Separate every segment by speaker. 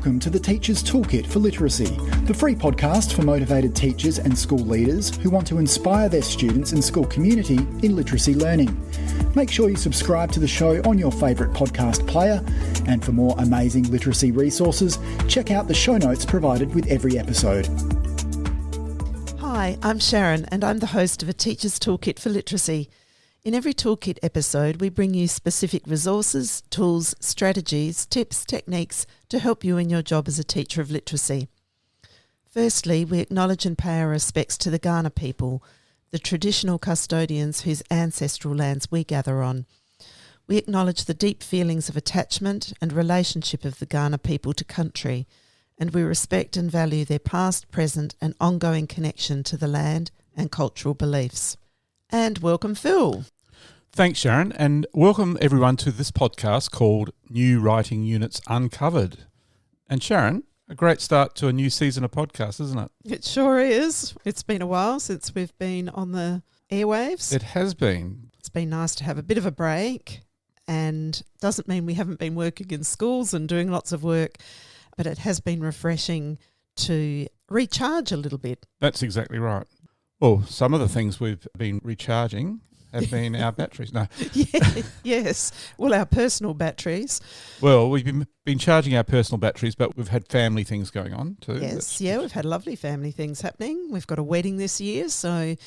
Speaker 1: welcome to the Teacher's Toolkit for Literacy, the free podcast for motivated teachers and school leaders who want to inspire their students and school community in literacy learning. Make sure you subscribe to the show on your favourite podcast player, and for more amazing literacy resources, check out the show notes provided with every episode.
Speaker 2: Hi, I'm Sharon and I'm the host of A Teacher's Toolkit for Literacy. In every Toolkit episode, we bring you specific resources, tools, strategies, tips, techniques to help you in your job as a teacher of literacy. Firstly, we acknowledge and pay our respects to the Kaurna people, the traditional custodians whose ancestral lands we gather on. We acknowledge the deep feelings of attachment and relationship of the Kaurna people to country, and we respect and value their past, present and ongoing connection to the land and cultural beliefs. And welcome, Phil.
Speaker 3: Thanks, Sharon, and welcome everyone to this podcast called New Writing Units Uncovered. And Sharon, a great start to a new season of podcasts, isn't it?
Speaker 2: It sure is. It's been a while since we've been on the airwaves.
Speaker 3: It has been.
Speaker 2: It's been nice to have a bit of a break, and doesn't mean we haven't been working in schools and doing lots of work, but it has been refreshing to recharge a little bit.
Speaker 3: That's exactly right. Well, some of the things we've been recharging have been our batteries. No.
Speaker 2: Yes. Well, our personal batteries.
Speaker 3: Well, we've been charging our personal batteries, but we've had family things going on too.
Speaker 2: Yes, we've had lovely family things happening. We've got a wedding this year, so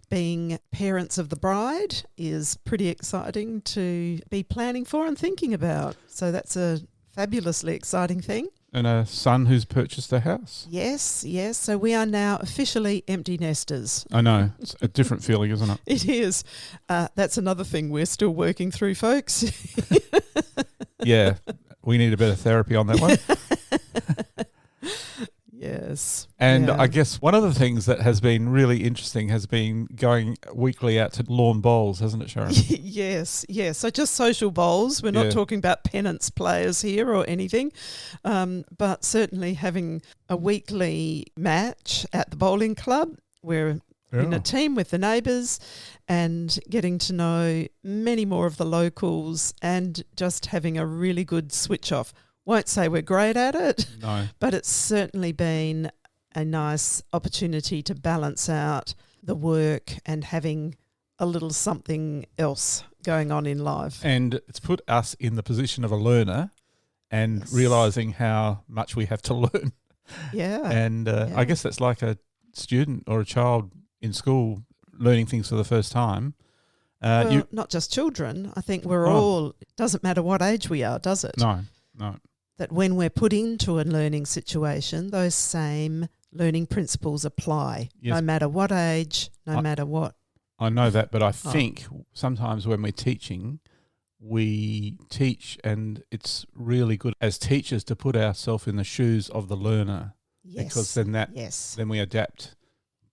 Speaker 2: being parents of the bride is pretty exciting to be planning for and thinking about. So that's a fabulously exciting thing.
Speaker 3: And a son who's purchased a house.
Speaker 2: Yes. So we are now officially empty nesters.
Speaker 3: I know. It's a different feeling, isn't it?
Speaker 2: It is. That's another thing we're still working through, folks.
Speaker 3: Yeah. We need a bit of therapy on that one.
Speaker 2: Yes.
Speaker 3: And I guess one of the things that has been really interesting has been going weekly out to lawn bowls, hasn't it, Sharon?
Speaker 2: Yes. So just social bowls. We're not talking about penance players here or anything, but certainly having a weekly match at the bowling club. We're in a team with the neighbours and getting to know many more of the locals and just having a really good switch off. Won't say we're great at it,
Speaker 3: no,
Speaker 2: but it's certainly been a nice opportunity to balance out the work and having a little something else going on in life.
Speaker 3: And it's put us in the position of a learner and realising how much we have to learn.
Speaker 2: Yeah.
Speaker 3: And I guess that's like a student or a child in school learning things for the first time.
Speaker 2: Well, not just children. I think we're all, it doesn't matter what age we are, does it?
Speaker 3: No.
Speaker 2: That when we're put into a learning situation, those same learning principles apply, no matter what age, no matter what.
Speaker 3: I know that, but I think sometimes when we're teaching, we teach and it's really good as teachers to put ourselves in the shoes of the learner.
Speaker 2: Yes.
Speaker 3: Because then we adapt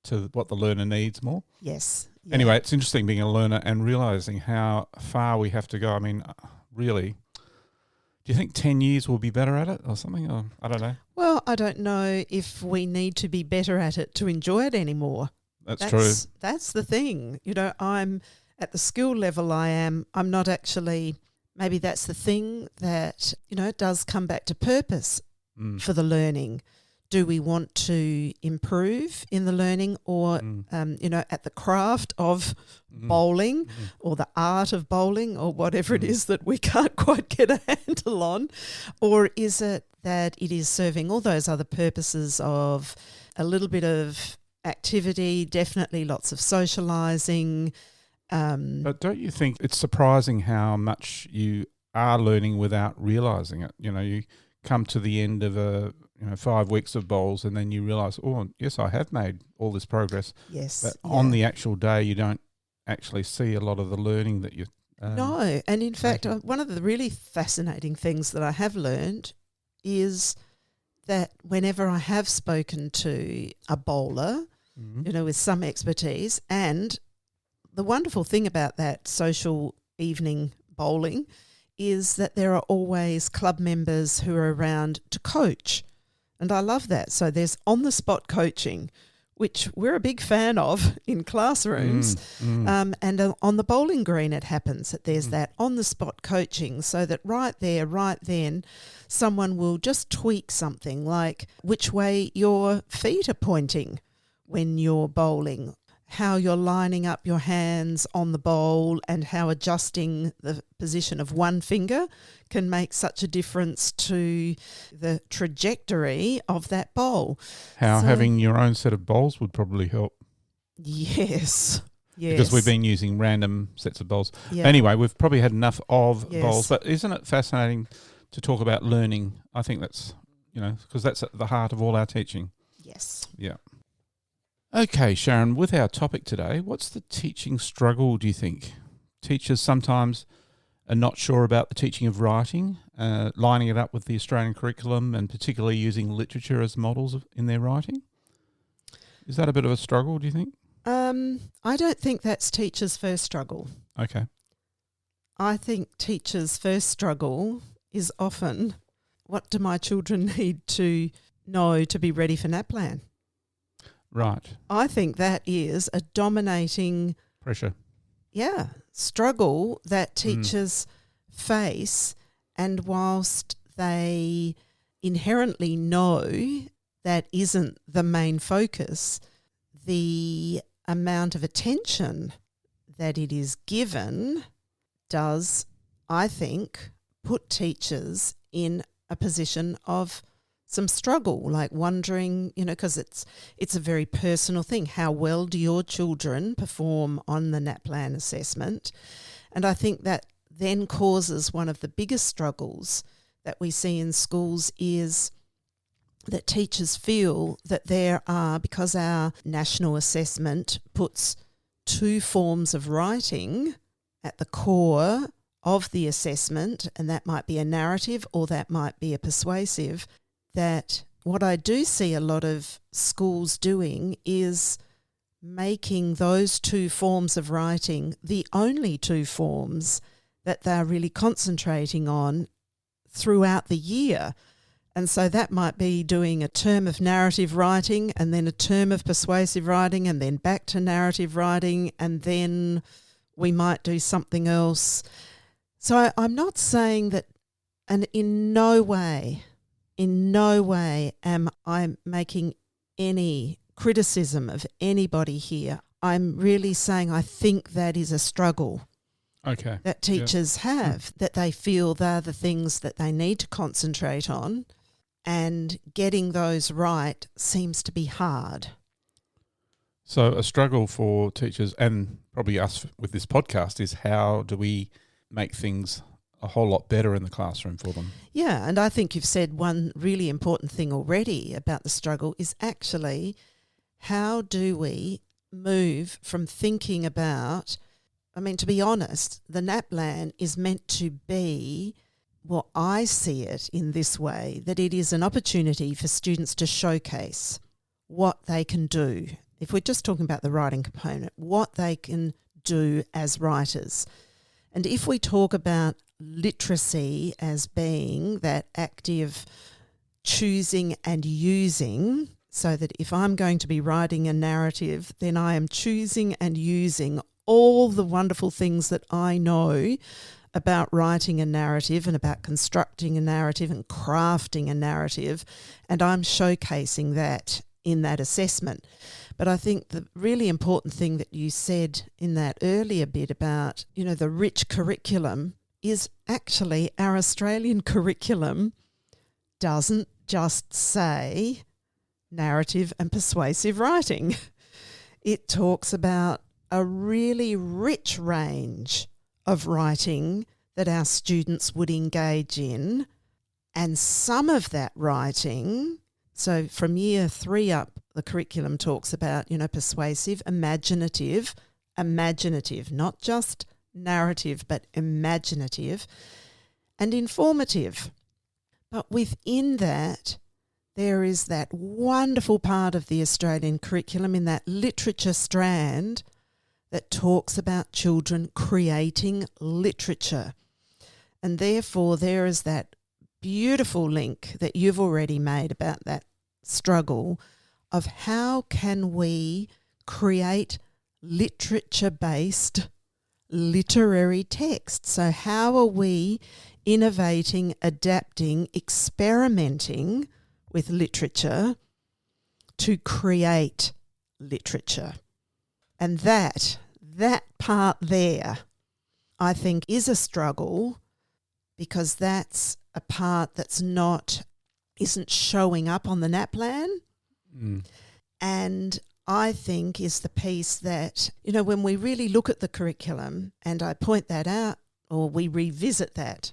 Speaker 3: to what the learner needs more.
Speaker 2: Yes. Yeah.
Speaker 3: Anyway, it's interesting being a learner and realising how far we have to go. I mean, really... Do you think 10 years we'll be better at it or something? Or, I don't know.
Speaker 2: Well, I don't know if we need to be better at it to enjoy it anymore.
Speaker 3: That's true.
Speaker 2: That's the thing. You know, I'm at the skill level I'm not actually, maybe that's the thing that, you know, it does come back to purpose for the learning. Do we want to improve in the learning or, at the craft of bowling or the art of bowling or whatever it is that we can't quite get a handle on? Or is it that it is serving all those other purposes of a little bit of activity, definitely lots of socialising?
Speaker 3: But don't you think it's surprising how much you are learning without realising it? You know, you come to the end of 5 weeks of bowls and then you realise, oh, yes, I have made all this progress.
Speaker 2: Yes.
Speaker 3: But on the actual day, you don't actually see a lot of the learning that you
Speaker 2: No, and in fact, one of the really fascinating things that I have learned is that whenever I have spoken to a bowler, with some expertise, and the wonderful thing about that social evening bowling is that there are always club members who are around to coach. And I love that. So there's on-the-spot coaching, which we're a big fan of in classrooms. And on the bowling green it happens that there's that on-the-spot coaching, so that right there, right then, someone will just tweak something like which way your feet are pointing when you're bowling, how you're lining up your hands on the bowl, and how adjusting the position of one finger can make such a difference to the trajectory of that bowl.
Speaker 3: How having your own set of bowls would probably help.
Speaker 2: Yes. Yes.
Speaker 3: Because we've been using random sets of bowls.
Speaker 2: Yeah.
Speaker 3: Anyway, we've probably had enough of
Speaker 2: Yes.
Speaker 3: bowls, but isn't it fascinating to talk about learning? I think that's, because that's at the heart of all our teaching.
Speaker 2: Yes.
Speaker 3: Yeah. Okay, Sharon, with our topic today, what's the teaching struggle, do you think? Teachers sometimes are not sure about the teaching of writing, lining it up with the Australian curriculum, and particularly using literature as models in their writing. Is that a bit of a struggle, do you think?
Speaker 2: I don't think that's teachers' first struggle.
Speaker 3: Okay.
Speaker 2: I think teachers' first struggle is often, what do my children need to know to be ready for NAPLAN?
Speaker 3: Right.
Speaker 2: I think that is a dominating
Speaker 3: Pressure.
Speaker 2: struggle that teachers face, and whilst they inherently know that isn't the main focus, the amount of attention that it is given does, I think, put teachers in a position of some struggle, like wondering, because it's a very personal thing. How well do your children perform on the NAPLAN assessment? And I think that then causes one of the biggest struggles that we see in schools is that teachers feel that there are, because our national assessment puts two forms of writing at the core of the assessment, and that might be a narrative or that might be a persuasive, that what I do see a lot of schools doing is making those two forms of writing the only two forms that they're really concentrating on throughout the year. And so that might be doing a term of narrative writing and then a term of persuasive writing and then back to narrative writing, and then we might do something else. So I'm not saying that, and in no way am I making any criticism of anybody here. I'm really saying I think that is a struggle that teachers have, that they feel they're the things that they need to concentrate on, and getting those right seems to be hard.
Speaker 3: So a struggle for teachers, and probably us with this podcast, is how do we make things a whole lot better in the classroom for them?
Speaker 2: Yeah, and I think you've said one really important thing already about the struggle is actually how do we move from thinking about, to be honest, the NAPLAN is meant to be, well, I see it in this way, that it is an opportunity for students to showcase what they can do. If we're just talking about the writing component, what they can do as writers. And if we talk about literacy as being that active choosing and using, so that if I'm going to be writing a narrative, then I am choosing and using all the wonderful things that I know about writing a narrative and about constructing a narrative and crafting a narrative, and I'm showcasing that in that assessment. But I think the really important thing that you said in that earlier bit about, the rich curriculum is actually our Australian curriculum doesn't just say narrative and persuasive writing. It talks about a really rich range of writing that our students would engage in, and some of that writing, so from year 3 up, the curriculum talks about, persuasive, imaginative, not just narrative, but imaginative and informative. But within that, there is that wonderful part of the Australian curriculum in that literature strand that talks about children creating literature. And therefore, there is that beautiful link that you've already made about that struggle of how can we create literature-based literary text. So how are we innovating, adapting, experimenting with literature to create literature? And that part there, I think, is a struggle, because that's a part that's isn't showing up on the NAPLAN. And I think is the piece that, when we really look at the curriculum, and I point that out, or we revisit that,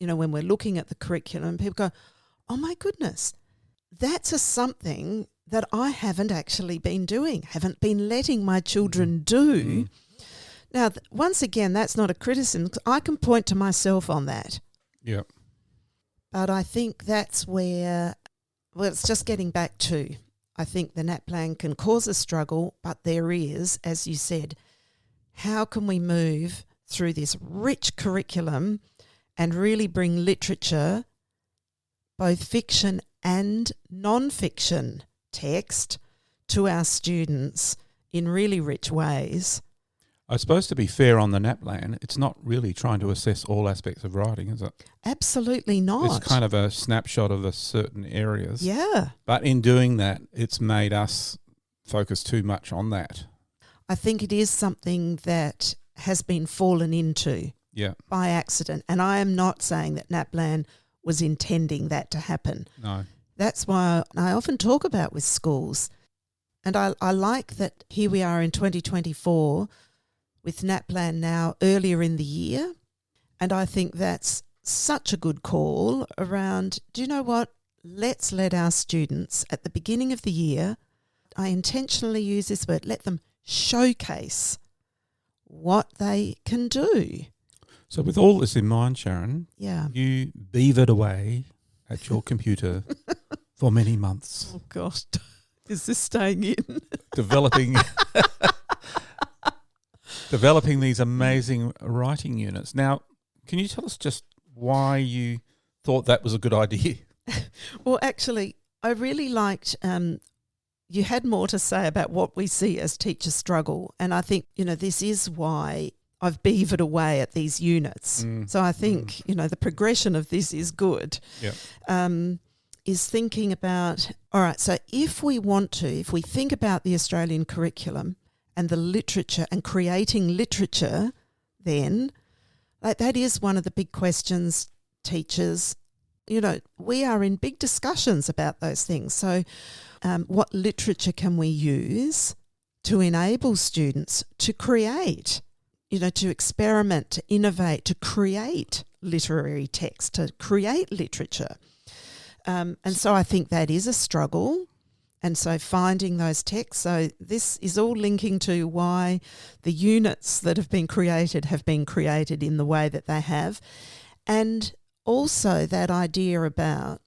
Speaker 2: when we're looking at the curriculum, people go, oh my goodness, that's something that I haven't actually been doing, haven't been letting my children do. Now, once again, that's not a criticism. I can point to myself on that.
Speaker 3: Yeah.
Speaker 2: But I think that's where, it's just getting back to, I think the NAPLAN can cause a struggle, but there is, as you said, how can we move through this rich curriculum and really bring literature, both fiction and non-fiction text, to our students in really rich ways?
Speaker 3: I suppose, to be fair on the NAPLAN, it's not really trying to assess all aspects of writing, is it?
Speaker 2: Absolutely not.
Speaker 3: It's kind of a snapshot of the certain areas.
Speaker 2: Yeah.
Speaker 3: But in doing that, it's made us focus too much on that.
Speaker 2: I think it is something that has been fallen into by accident. And I am not saying that NAPLAN was intending that to happen.
Speaker 3: No.
Speaker 2: That's why I often talk about with schools. And I like that here we are in 2024 with NAPLAN now earlier in the year. And I think that's such a good call around, do you know what? Let's let our students at the beginning of the year, I intentionally use this word, let them showcase what they can do.
Speaker 3: So with all this in mind, Sharon, you beavered away at your computer for many months.
Speaker 2: Oh, gosh. Is this staying in?
Speaker 3: Developing these amazing writing units. Now, can you tell us just why you thought that was a good idea?
Speaker 2: Well, actually, I really liked you had more to say about what we see as teachers struggle. And I think, this is why I've beavered away at these units. So I think, the progression of this is good.
Speaker 3: Yeah.
Speaker 2: Is thinking about, all right, so if we think about the Australian curriculum and the literature and creating literature, then that is one of the big questions, teachers. We are in big discussions about those things. So what literature can we use to enable students to create, to experiment, to innovate, to create literary text, to create literature? And so I think that is a struggle. And so finding those texts. So this is all linking to why the units that have been created in the way that they have. And also that idea about,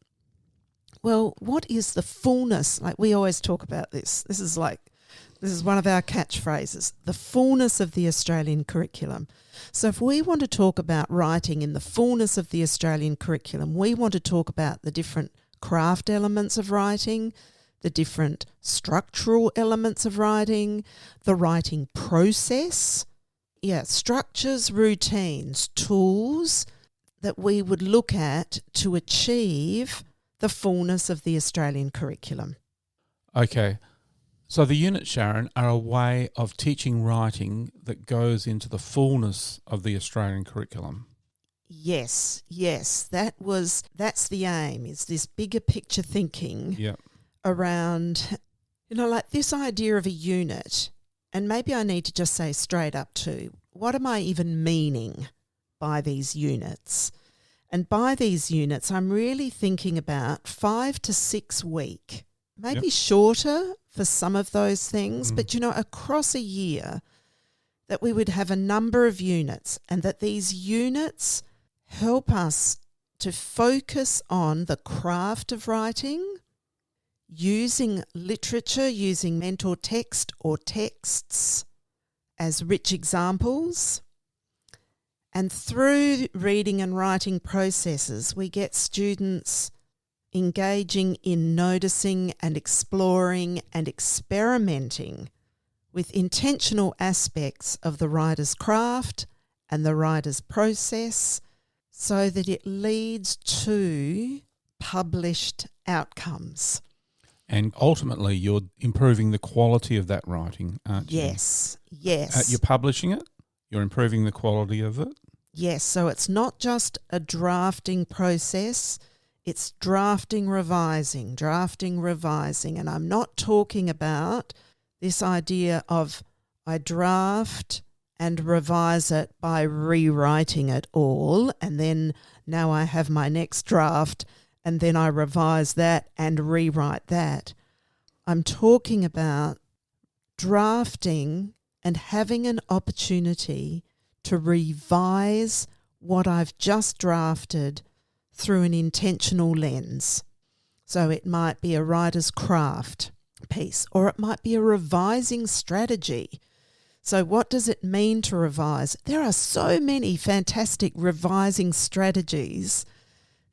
Speaker 2: well, what is the fullness? Like we always talk about this. This is one of our catchphrases, the fullness of the Australian curriculum. So if we want to talk about writing in the fullness of the Australian curriculum, we want to talk about the different craft elements of writing, the different structural elements of writing, the writing process, structures, routines, tools that we would look at to achieve the fullness of the Australian curriculum.
Speaker 3: Okay. So the units, Sharon, are a way of teaching writing that goes into the fullness of the Australian curriculum.
Speaker 2: Yes. That's the aim, is this bigger picture thinking around, like this idea of a unit. And maybe I need to just say straight up too, what am I even meaning by these units? And by these units, I'm really thinking about 5 to 6 week, maybe shorter for some of those things, but across a year that we would have a number of units, and that these units help us to focus on the craft of writing, using literature, using mentor text or texts as rich examples. And through reading and writing processes, we get students engaging in noticing and exploring and experimenting with intentional aspects of the writer's craft and the writer's process so that it leads to published outcomes.
Speaker 3: And ultimately, you're improving the quality of that writing, aren't you?
Speaker 2: Yes, yes.
Speaker 3: You're publishing it, you're improving the quality of it.
Speaker 2: Yes, so it's not just a drafting process, it's drafting, revising. And I'm not talking about this idea of I draft and revise it by rewriting it all, and then now I have my next draft, and then I revise that and rewrite that. I'm talking about drafting and having an opportunity to revise what I've just drafted through an intentional lens. So it might be a writer's craft piece, or it might be a revising strategy. So what does it mean to revise? There are so many fantastic revising strategies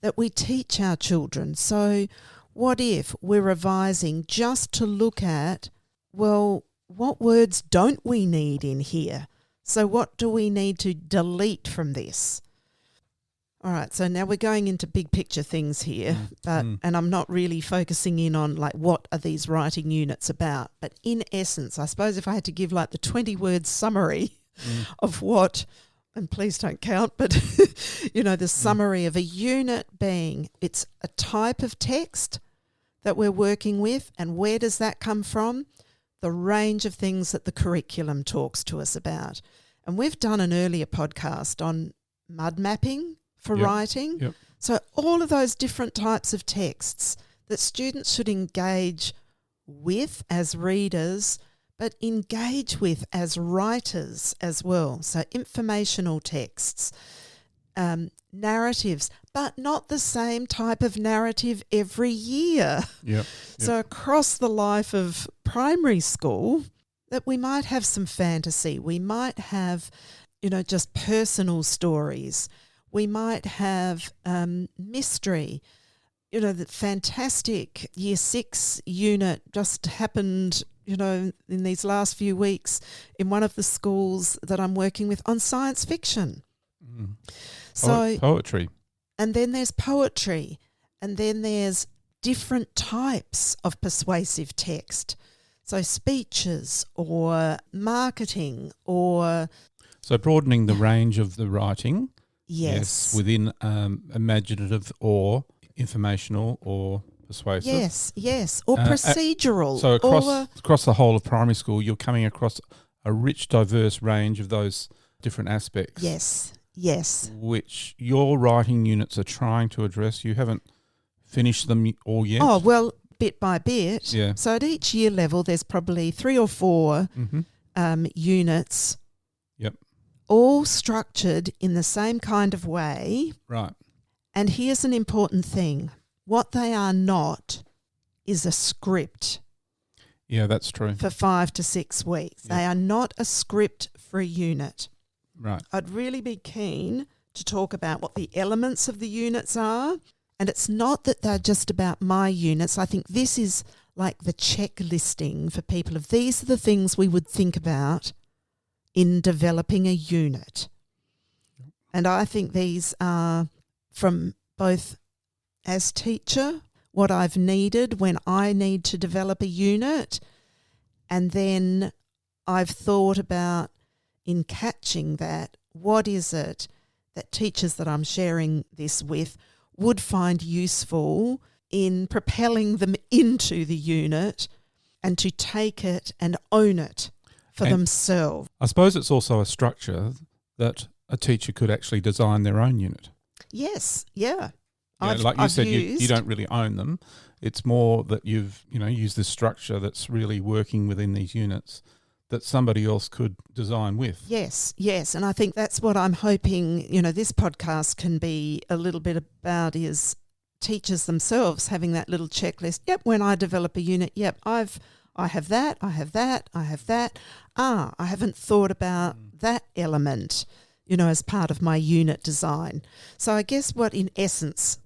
Speaker 2: that we teach our children. So what if we're revising just to look at, well, what words don't we need in here? So what do we need to delete from this? All right, so now we're going into big picture things here, and I'm not really focusing in on like what are these writing units about. But in essence, I suppose if I had to give like the 20-word summary of what, and please don't count, but the summary of a unit being, it's a type of text that we're working with, and where does that come from? The range of things that the curriculum talks to us about. And we've done an earlier podcast on mud mapping for writing.
Speaker 3: Yep.
Speaker 2: So all of those different types of texts that students should engage with as readers, but engage with as writers as well. So informational texts, narratives, but not the same type of narrative every year.
Speaker 3: Yep.
Speaker 2: So across the life of primary school, that we might have some fantasy. We might have, just personal stories. We might have mystery. The fantastic Year 6 unit just happened, in these last few weeks in one of the schools that I'm working with on science fiction. So
Speaker 3: poetry.
Speaker 2: And then there's poetry. And then there's different types of persuasive text. So speeches or marketing or...
Speaker 3: So broadening the range of the writing.
Speaker 2: Yes.
Speaker 3: Within imaginative or informational or persuasive.
Speaker 2: Yes. Or procedural.
Speaker 3: So across the whole of primary school, you're coming across a rich, diverse range of those different aspects.
Speaker 2: Yes.
Speaker 3: Which your writing units are trying to address. You haven't finished them all yet.
Speaker 2: Oh, well, bit by bit.
Speaker 3: Yeah.
Speaker 2: So at each year level, there's probably 3 or 4 units.
Speaker 3: Yep.
Speaker 2: All structured in the same kind of way.
Speaker 3: Right.
Speaker 2: And here's an important thing. What they are not is a script.
Speaker 3: Yeah, that's true.
Speaker 2: For 5 to 6 weeks.
Speaker 3: Yep.
Speaker 2: They are not a script for a unit.
Speaker 3: Right.
Speaker 2: I'd really be keen to talk about what the elements of the units are. And it's not that they're just about my units. I think this is like the checklisting for people of these are the things we would think about in developing a unit. And I think these are from both as teacher, what I've needed when I need to develop a unit, and then I've thought about in catching that, what is it that teachers that I'm sharing this with would find useful in propelling them into the unit and to take it and own it for themselves.
Speaker 3: I suppose it's also a structure that a teacher could actually design their own unit.
Speaker 2: Yes, yeah.
Speaker 3: Like you said, you don't really own them. It's more that you've used this structure that's really working within these units that somebody else could design with.
Speaker 2: Yes. And I think that's what I'm hoping, this podcast can be a little bit about is teachers themselves having that little checklist. Yep, when I develop a unit, yep, I have that. I haven't thought about that element, as part of my unit design. So I guess what in essence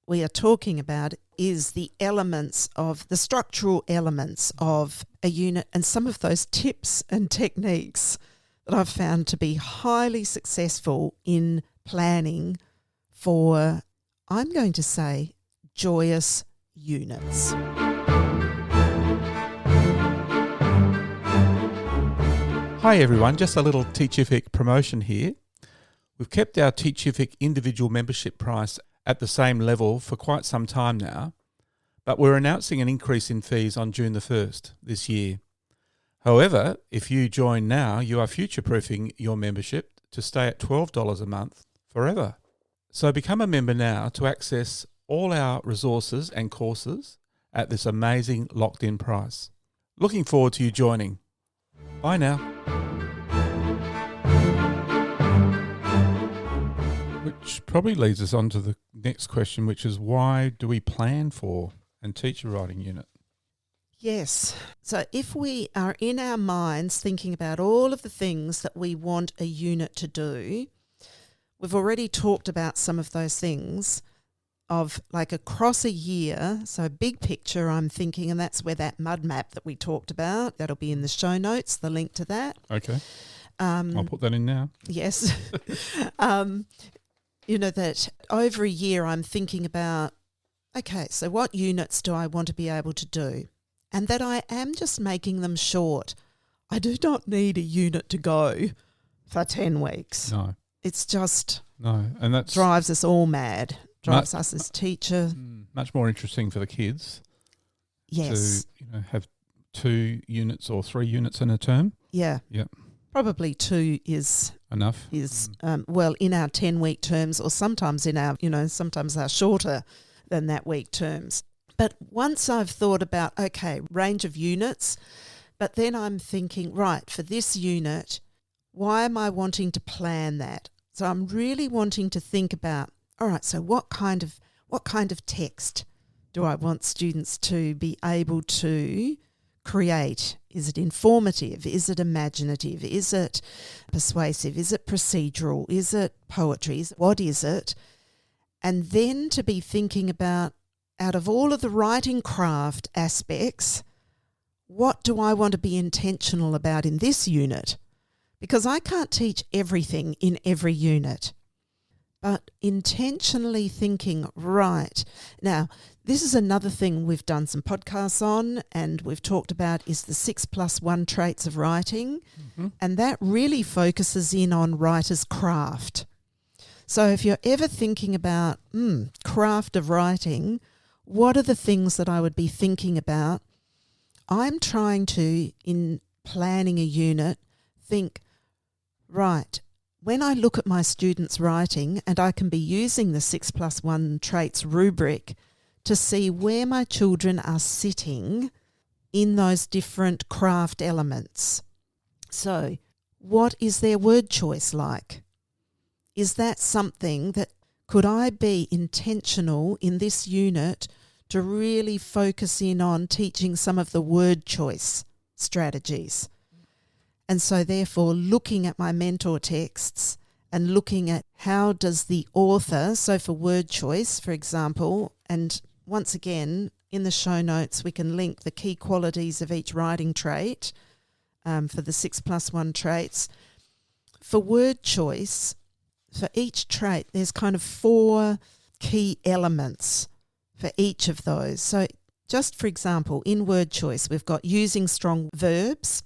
Speaker 2: we are talking about is the elements of the structural elements of a unit, and some of those tips and techniques that I've found to be highly successful in planning for, I'm going to say, joyous units.
Speaker 3: Hi everyone, just a little Teachific promotion here. We've kept our Teachific individual membership price at the same level for quite some time now, but we're announcing an increase in fees on June the 1st this year. However, if you join now, you are future-proofing your membership to stay at $12 a month forever. So become a member now to access all our resources and courses at this amazing locked-in price. Looking forward to you joining. Bye now. Which probably leads us on to the next question, which is why do we plan for and teach a writing unit?
Speaker 2: Yes. So if we are in our minds thinking about all of the things that we want a unit to do, we've already talked about some of those things of like across a year. So big picture, I'm thinking, and that's where that mud map that we talked about, that'll be in the show notes, the link to that.
Speaker 3: Okay. I'll put that in now.
Speaker 2: Yes. You know, that over a year I'm thinking about, okay, so what units do I want to be able to do? And that I am just making them short. I do not need a unit to go for 10 weeks.
Speaker 3: No.
Speaker 2: It's just
Speaker 3: and that
Speaker 2: drives us all mad, drives us as teacher.
Speaker 3: Much more interesting for the kids.
Speaker 2: Yes.
Speaker 3: To have 2 units or 3 units in a term.
Speaker 2: Yeah.
Speaker 3: Yep.
Speaker 2: Probably 2 is
Speaker 3: enough.
Speaker 2: Well, in our 10-week terms, or sometimes in our, sometimes our shorter than that week terms. But once I've thought about, okay, range of units, but then I'm thinking, right, for this unit, why am I wanting to plan that? So I'm really wanting to think about, all right, so what kind of text do I want students to be able to create? Is it informative? Is it imaginative? Is it persuasive? Is it procedural? Is it poetry? What is it? And then to be thinking about, out of all of the writing craft aspects, what do I want to be intentional about in this unit? Because I can't teach everything in every unit. But intentionally thinking, right, now this is another thing we've done some podcasts on and we've talked about is the 6+1 traits of writing. Mm-hmm. And that really focuses in on writer's craft. So if you're ever thinking about craft of writing, what are the things that I would be thinking about? I'm trying to, in planning a unit, think, right, when I look at my students' writing, and I can be using the 6+1 traits rubric to see where my children are sitting in those different craft elements. So, what is their word choice like? Is that something that could I be intentional in this unit to really focus in on teaching some of the word choice strategies? And so therefore looking at my mentor texts and looking at how does the author, so for word choice, for example, and once again in the show notes we can link the key qualities of each writing trait for the 6+1 traits. For word choice, for each trait there's kind of 4 key elements for each of those. So just for example, in word choice we've got using strong verbs,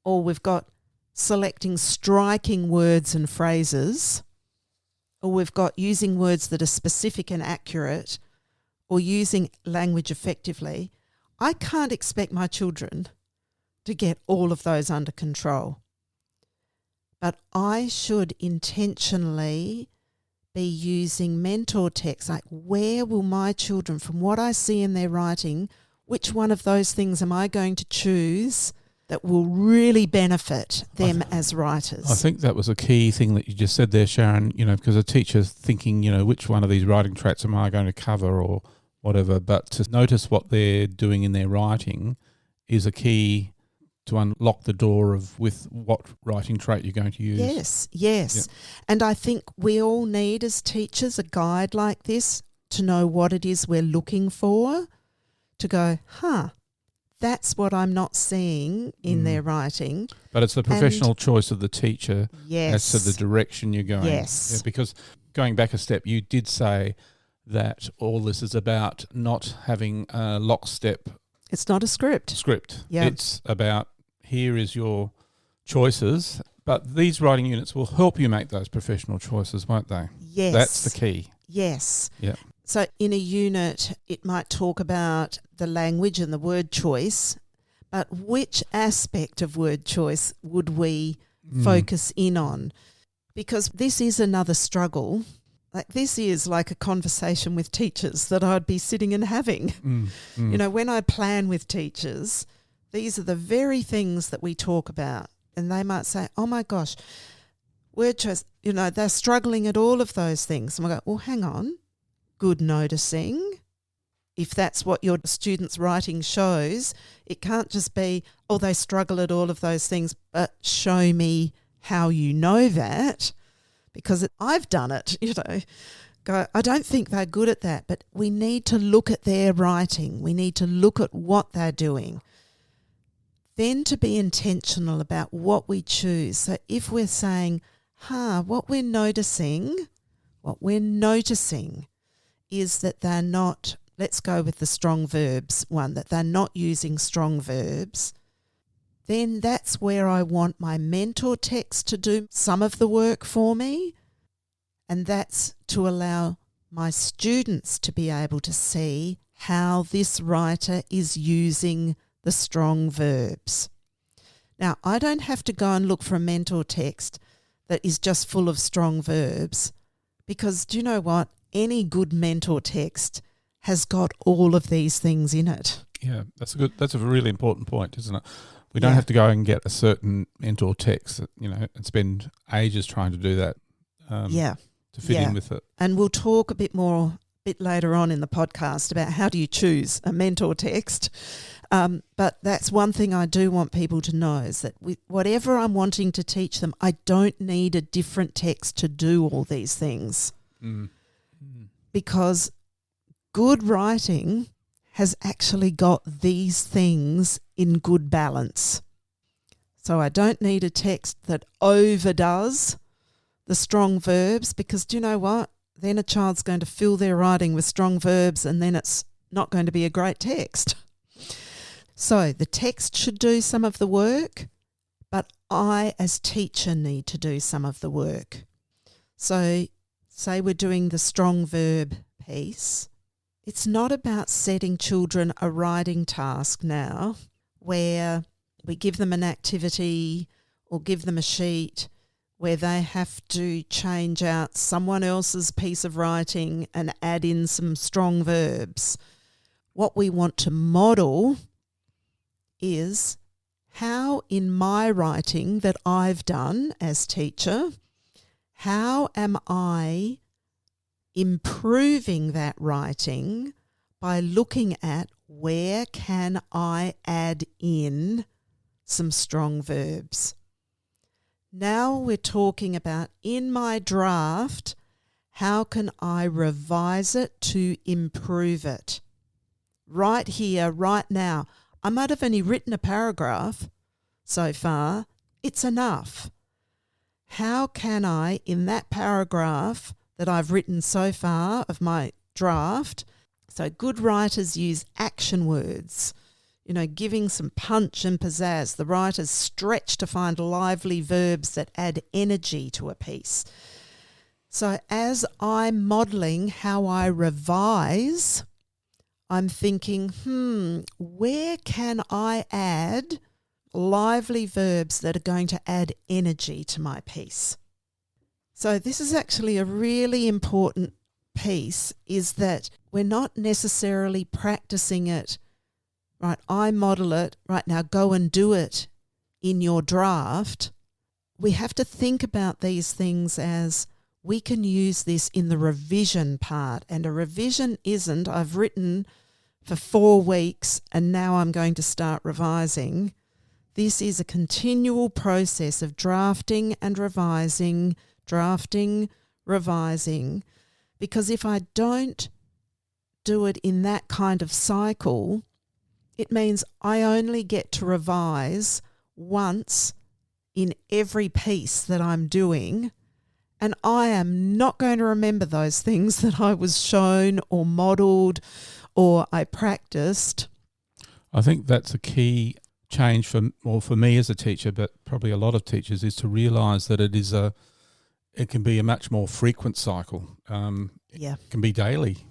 Speaker 2: or we've got selecting striking words and phrases, or we've got using words that are specific and accurate, or using language effectively. I can't expect my children to get all of those under control. But I should intentionally be using mentor text, like where will my children, from what I see in their writing, which one of those things am I going to choose that will really benefit them as writers?
Speaker 3: I think that was a key thing that you just said there, Sharon, because a teacher's thinking, which one of these writing traits am I going to cover or whatever, but to notice what they're doing in their writing is a key to unlock the door with what writing trait you're going to use.
Speaker 2: Yes. Yep. And I think we all need as teachers a guide like this to know what it is we're looking for, to go, that's what I'm not seeing in their writing.
Speaker 3: But it's the professional choice of the teacher
Speaker 2: Yes.
Speaker 3: as to the direction you're going.
Speaker 2: Yes.
Speaker 3: Yeah, because going back a step, you did say that all this is about not having a lockstep
Speaker 2: It's not a script.
Speaker 3: Yeah. It's about, here is your choices, but these writing units will help you make those professional choices, won't they?
Speaker 2: Yes.
Speaker 3: That's the key.
Speaker 2: Yes.
Speaker 3: Yeah.
Speaker 2: So in a unit, it might talk about the language and the word choice, but which aspect of word choice would we focus in on? Because this is another struggle. Like, this is like a conversation with teachers that I'd be sitting and having. You know, when I plan with teachers, these are the very things that we talk about. And they might say, oh my gosh, word choice, you know, they're struggling at all of those things. And we go, well, hang on. Good noticing. If that's what your students' writing shows, it can't just be, oh, they struggle at all of those things, but show me how you know that, because I've done it, you know. Go, I don't think they're good at that, but we need to look at their writing. We need to look at what they're doing. Then to be intentional about what we choose. So if we're saying, what we're noticing is that they're not, let's go with the strong verbs one, that they're not using strong verbs, then that's where I want my mentor text to do some of the work for me. And that's to allow my students to be able to see how this writer is using the strong verbs. Now, I don't have to go and look for a mentor text that is just full of strong verbs, because do you know what? Any good mentor text has got all of these things in it.
Speaker 3: Yeah, that's a really important point, isn't it? We don't have to go and get a certain mentor text, you know, and spend ages trying to do that. To fit in with it.
Speaker 2: And we'll talk a bit later on in the podcast about how do you choose a mentor text. But that's one thing I do want people to know, is that whatever I'm wanting to teach them, I don't need a different text to do all these things. Because good writing has actually got these things in good balance. So I don't need a text that overdoes the strong verbs, because do you know what? Then a child's going to fill their writing with strong verbs, and then it's not going to be a great text. So the text should do some of the work, but I as teacher need to do some of the work. So say we're doing the strong verb piece. It's not about setting children a writing task now where we give them an activity or give them a sheet where they have to change out someone else's piece of writing and add in some strong verbs. What we want to model is how in my writing that I've done as teacher, how am I improving that writing by looking at where can I add in some strong verbs. Now we're talking about, in my draft, how can I revise it to improve it? Right here, right now. I might have only written a paragraph so far. It's enough. How can I, in that paragraph that I've written so far of my draft, so good writers use action words, you know, giving some punch and pizzazz. The writers stretch to find lively verbs that add energy to a piece. So as I'm modelling how I revise, I'm thinking, where can I add lively verbs that are going to add energy to my piece? So this is actually a really important piece, is that we're not necessarily practicing it, right? I model it, right, now go and do it in your draft. We have to think about these things as we can use this in the revision part. And a revision isn't, I've written for 4 weeks and now I'm going to start revising. This is a continual process of drafting and revising, because if I don't do it in that kind of cycle, it means I only get to revise once in every piece that I'm doing, and I am not going to remember those things that I was shown or modelled or I practiced.
Speaker 3: I think that's a key change for me as a teacher, but probably a lot of teachers, is to realise that it can be a much more frequent cycle. It can be daily.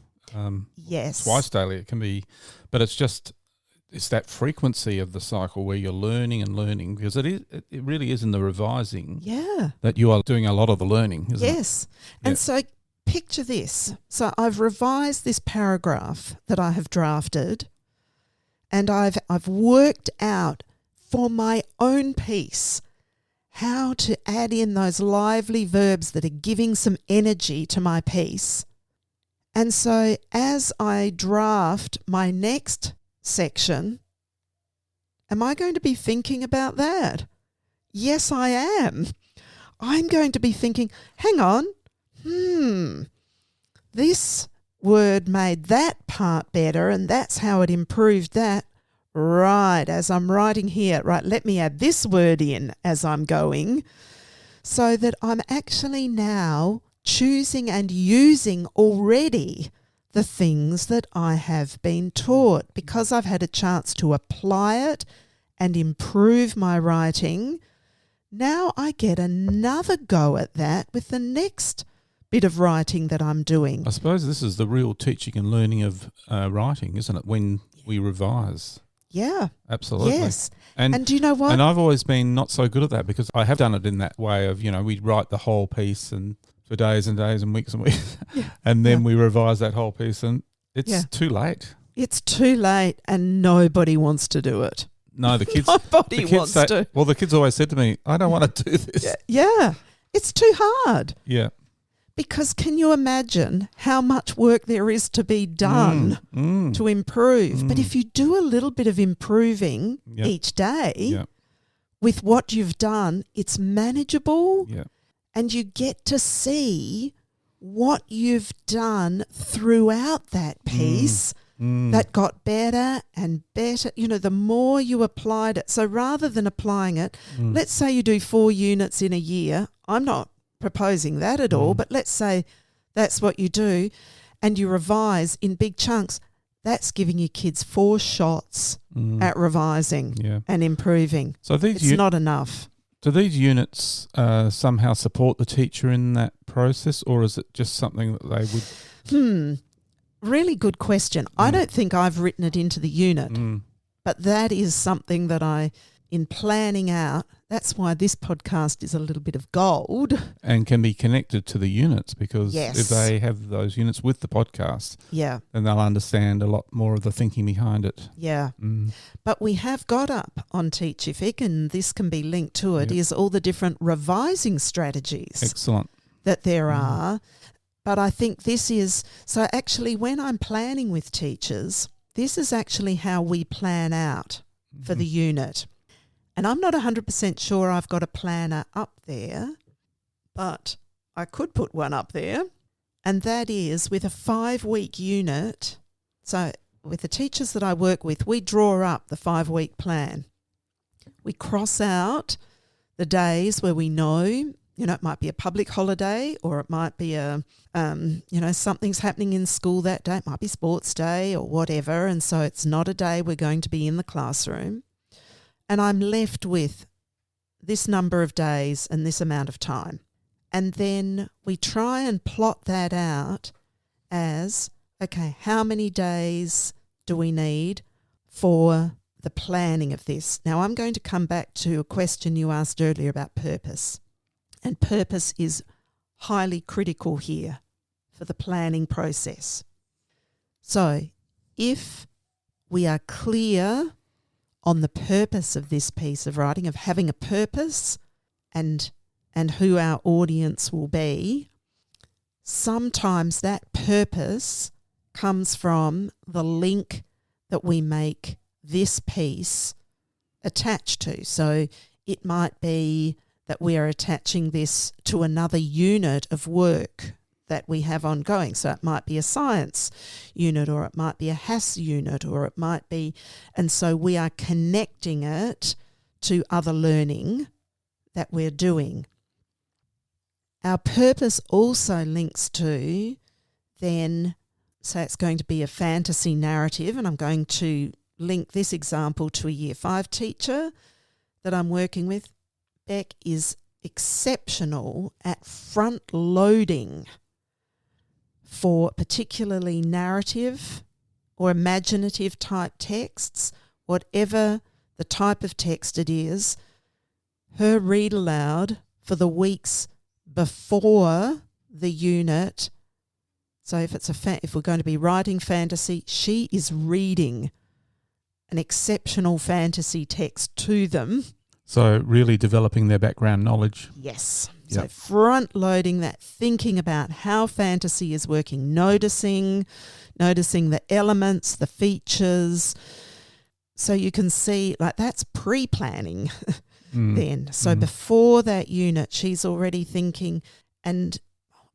Speaker 2: Yes.
Speaker 3: Twice daily it can be, but it's that frequency of the cycle where you're learning and learning, because it really is in the revising that you are doing a lot of the learning, isn't it?
Speaker 2: Yes. And so picture this. So I've revised this paragraph that I have drafted, and I've worked out for my own piece how to add in those lively verbs that are giving some energy to my piece. And so as I draft my next section, am I going to be thinking about that? Yes, I am. I'm going to be thinking, hang on, this word made that part better and that's how it improved that. Right, as I'm writing here, right, let me add this word in as I'm going, so that I'm actually now choosing and using already the things that I have been taught, because I've had a chance to apply it and improve my writing. Now I get another go at that with the next bit of writing that I'm doing.
Speaker 3: I suppose this is the real teaching and learning of writing, isn't it? When we revise.
Speaker 2: Yeah.
Speaker 3: Absolutely.
Speaker 2: Yes. And do you know what?
Speaker 3: And I've always been not so good at that, because I have done it in that way of, we write the whole piece and for days and days and weeks, and then we revise that whole piece, and it's too late.
Speaker 2: It's too late, and nobody wants to do it.
Speaker 3: No, the kids.
Speaker 2: Nobody wants to.
Speaker 3: Well, the kids always said to me, "I don't want to do this."
Speaker 2: Yeah. It's too hard.
Speaker 3: Yeah.
Speaker 2: Because can you imagine how much work there is to be done to improve? But if you do a little bit of improving each day with what you've done, it's manageable and you get to see what you've done throughout that piece that got better and better. The more you applied it. So rather than applying it, let's say you do 4 units in a year. I'm not proposing that at all, but let's say that's what you do and you revise in big chunks. That's giving your kids 4 shots at revising and improving. So it's not enough.
Speaker 3: Do these units somehow support the teacher in that process, or is it just something that they would...
Speaker 2: Really good question. I don't think I've written it into the unit, but that is something that in planning out, that's why this podcast is a little bit of gold.
Speaker 3: And can be connected to the units, because if they have those units with the podcast, then they'll understand a lot more of the thinking behind it.
Speaker 2: Yeah. But we have got up on Teachific, and this can be linked to it, is all the different revising strategies.
Speaker 3: Excellent.
Speaker 2: That there are. But I think this is, so actually when I'm planning with teachers, this is actually how we plan out for the unit. And I'm not 100% sure I've got a planner up there, but I could put one up there. And that is with a 5-week unit. So with the teachers that I work with, we draw up the 5-week plan. We cross out the days where we know, it might be a public holiday, or it might be something's happening in school that day. It might be sports day or whatever. And so it's not a day we're going to be in the classroom. And I'm left with this number of days and this amount of time. And then we try and plot that out as, okay, how many days do we need for the planning of this? Now, I'm going to come back to a question you asked earlier about purpose. And purpose is highly critical here for the planning process. So if we are clear on the purpose of this piece of writing, of having a purpose and who our audience will be, sometimes that purpose comes from the link that we make this piece attached to. So it might be that we are attaching this to another unit of work that we have ongoing. So it might be a science unit, or it might be a HASS unit, or it might be, and so we are connecting it to other learning that we're doing. Our purpose also links to then, say it's going to be a fantasy narrative, and I'm going to link this example to a Year 5 teacher that I'm working with. Beck is exceptional at front loading for particularly narrative or imaginative type texts, whatever the type of text it is. Her read aloud for the weeks before the unit. So if it's if we're going to be writing fantasy, she is reading an exceptional fantasy text to them.
Speaker 3: So really developing their background knowledge.
Speaker 2: Yes.
Speaker 3: Yep.
Speaker 2: So front loading that, thinking about how fantasy is working, noticing the elements, the features. So you can see, like, that's pre-planning then. So before that unit, she's already thinking, and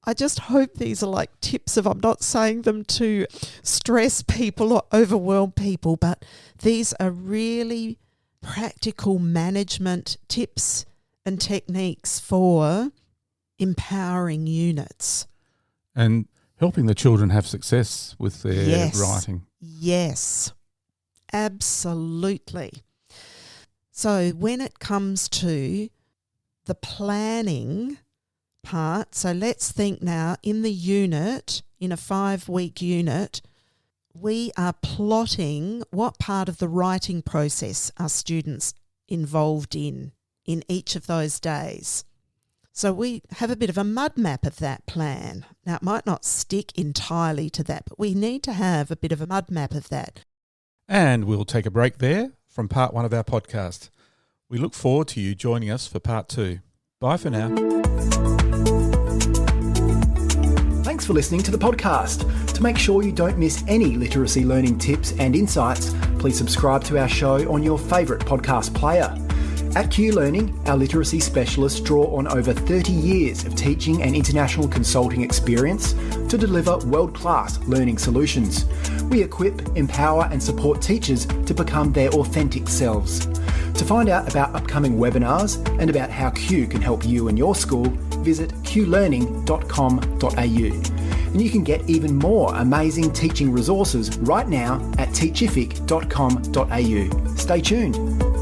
Speaker 2: I just hope these are like tips I'm not saying them to stress people or overwhelm people, but these are really practical management tips and techniques for empowering units.
Speaker 3: And helping the children have success with their writing.
Speaker 2: Yes, absolutely. So when it comes to the planning part, so let's think now in the unit, in a 5-week unit, we are plotting what part of the writing process are students involved in each of those days. So we have a bit of a mud map of that plan. Now, it might not stick entirely to that, but we need to have a bit of a mud map of that.
Speaker 3: And we'll take a break there from part 1 of our podcast. We look forward to you joining us for part 2. Bye for now.
Speaker 1: Thanks for listening to the podcast. To make sure you don't miss any literacy learning tips and insights, please subscribe to our show on your favourite podcast player. At Q Learning, our literacy specialists draw on over 30 years of teaching and international consulting experience to deliver world-class learning solutions. We equip, empower and support teachers to become their authentic selves. To find out about upcoming webinars and about how Q can help you and your school, visit qlearning.com.au. And you can get even more amazing teaching resources right now at teachific.com.au. Stay tuned.